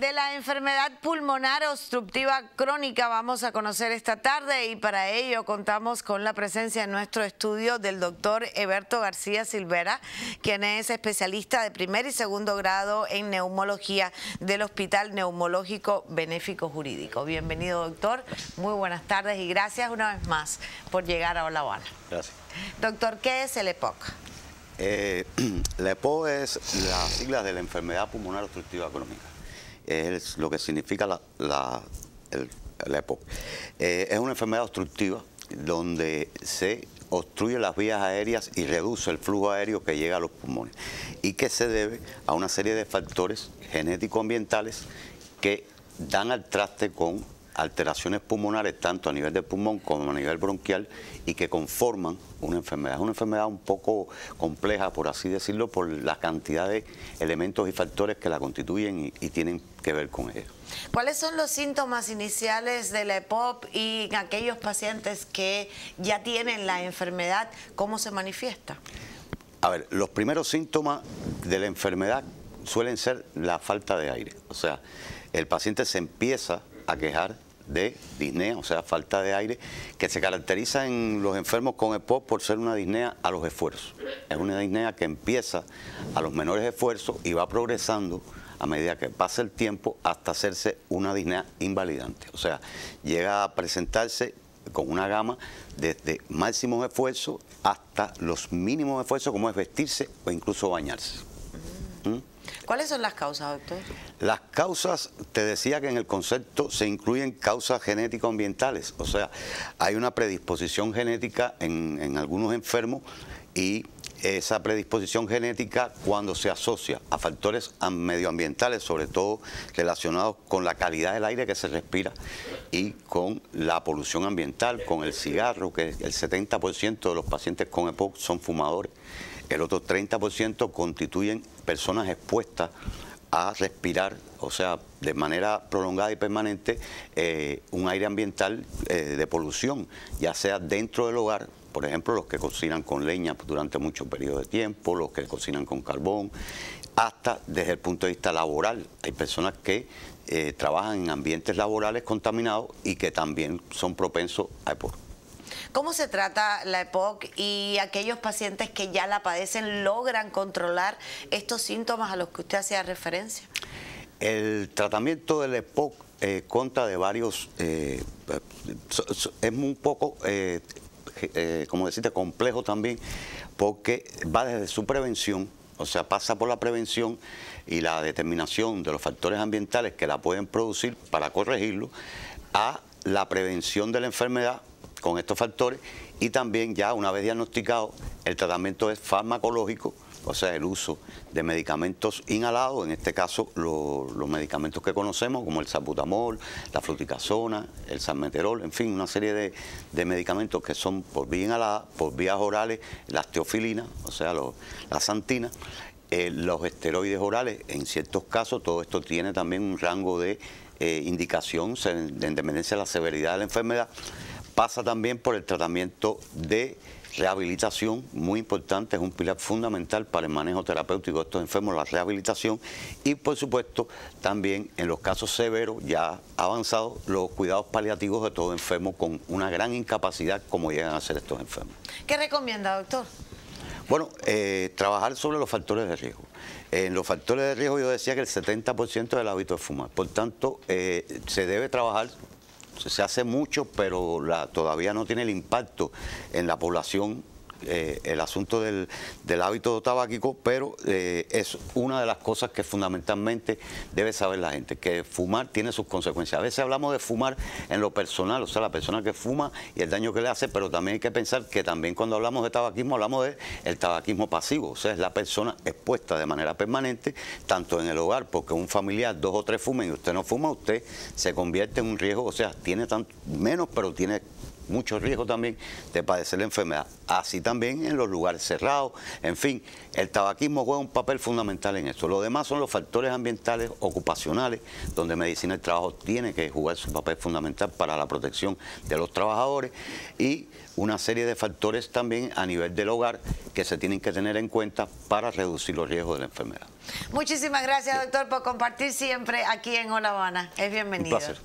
De la enfermedad pulmonar obstructiva crónica vamos a conocer esta tarde y para ello contamos con la presencia en nuestro estudio del doctor Heberto García Silvera, quien es especialista de primer y segundo grado en neumología del Hospital Neumológico Benéfico Jurídico. Bienvenido, doctor. Muy buenas tardes y gracias una vez más por llegar a La Habana. Gracias. Doctor, ¿qué es el EPOC? La EPOC es la sigla de la enfermedad pulmonar obstructiva crónica. Es lo que significa la EPOC. Es una enfermedad obstructiva donde se obstruye las vías aéreas y reduce el flujo aéreo que llega a los pulmones y que se debe a una serie de factores genético-ambientales que dan al traste con alteraciones pulmonares tanto a nivel del pulmón como a nivel bronquial y que conforman una enfermedad. Es una enfermedad un poco compleja, por así decirlo, por la cantidad de elementos y factores que la constituyen y tienen que ver con ello. ¿Cuáles son los síntomas iniciales de la EPOC y en aquellos pacientes que ya tienen la enfermedad, cómo se manifiesta? A ver, los primeros síntomas de la enfermedad suelen ser la falta de aire. O sea, el paciente se empieza a quejar de disnea, o sea, falta de aire, que se caracteriza en los enfermos con EPOC por ser una disnea a los esfuerzos. Es una disnea que empieza a los menores esfuerzos y va progresando a medida que pasa el tiempo hasta hacerse una disnea invalidante. O sea, llega a presentarse con una gama desde máximos esfuerzos hasta los mínimos esfuerzos, como es vestirse o incluso bañarse. ¿Cuáles son las causas, doctor? Las causas, te decía que en el concepto se incluyen causas genético-ambientales, o sea, hay una predisposición genética en algunos enfermos y esa predisposición genética cuando se asocia a factores medioambientales, sobre todo relacionados con la calidad del aire que se respira y con la polución ambiental, con el cigarro, que el 70% de los pacientes con EPOC son fumadores. El otro 30% constituyen personas expuestas a respirar, o sea, de manera prolongada y permanente, un aire ambiental de polución, ya sea dentro del hogar, por ejemplo, los que cocinan con leña durante mucho periodo de tiempo, los que cocinan con carbón, hasta desde el punto de vista laboral. Hay personas que trabajan en ambientes laborales contaminados y que también son propensos a EPOC. ¿Cómo se trata la EPOC y aquellos pacientes que ya la padecen logran controlar estos síntomas a los que usted hacía referencia? El tratamiento de la EPOC consta de varios, es un poco, como decirte, complejo también, porque va desde su prevención, o sea, pasa por la prevención y la determinación de los factores ambientales que la pueden producir para corregirlo, a la prevención de la enfermedad con estos factores y también ya una vez diagnosticado el tratamiento es farmacológico, o sea, el uso de medicamentos inhalados, en este caso los medicamentos que conocemos como el salbutamol, la fluticasona, el salmeterol, en fin, una serie de medicamentos que son por vía inhalada, por vías orales, las teofilinas, o sea, la santina, los esteroides orales, en ciertos casos todo esto tiene también un rango de indicación en dependencia de la severidad de la enfermedad. Pasa también por el tratamiento de rehabilitación, muy importante, es un pilar fundamental para el manejo terapéutico de estos enfermos, la rehabilitación, y por supuesto también en los casos severos ya avanzados, los cuidados paliativos de todo enfermo con una gran incapacidad como llegan a ser estos enfermos. ¿Qué recomienda, doctor? Bueno, trabajar sobre los factores de riesgo. En los factores de riesgo yo decía que el 70% del hábito es fumar, por tanto se debe trabajar. Se hace mucho, pero todavía no tiene el impacto en la población el asunto del hábito tabáquico, pero es una de las cosas que fundamentalmente debe saber la gente, que fumar tiene sus consecuencias. A veces hablamos de fumar en lo personal, o sea, la persona que fuma y el daño que le hace, pero también hay que pensar que también cuando hablamos de tabaquismo, hablamos del tabaquismo pasivo, o sea, es la persona expuesta de manera permanente, tanto en el hogar, porque un familiar, 2 o 3 fumen y usted no fuma, usted se convierte en un riesgo, o sea, tiene menos, pero tiene mucho riesgo también de padecer la enfermedad. Así también en los lugares cerrados, en fin, el tabaquismo juega un papel fundamental en esto. Lo demás son los factores ambientales ocupacionales, donde Medicina del Trabajo tiene que jugar su papel fundamental para la protección de los trabajadores, y una serie de factores también a nivel del hogar que se tienen que tener en cuenta para reducir los riesgos de la enfermedad. Muchísimas gracias, doctor, por compartir siempre aquí en Hola Habana. Es bienvenido. Un placer.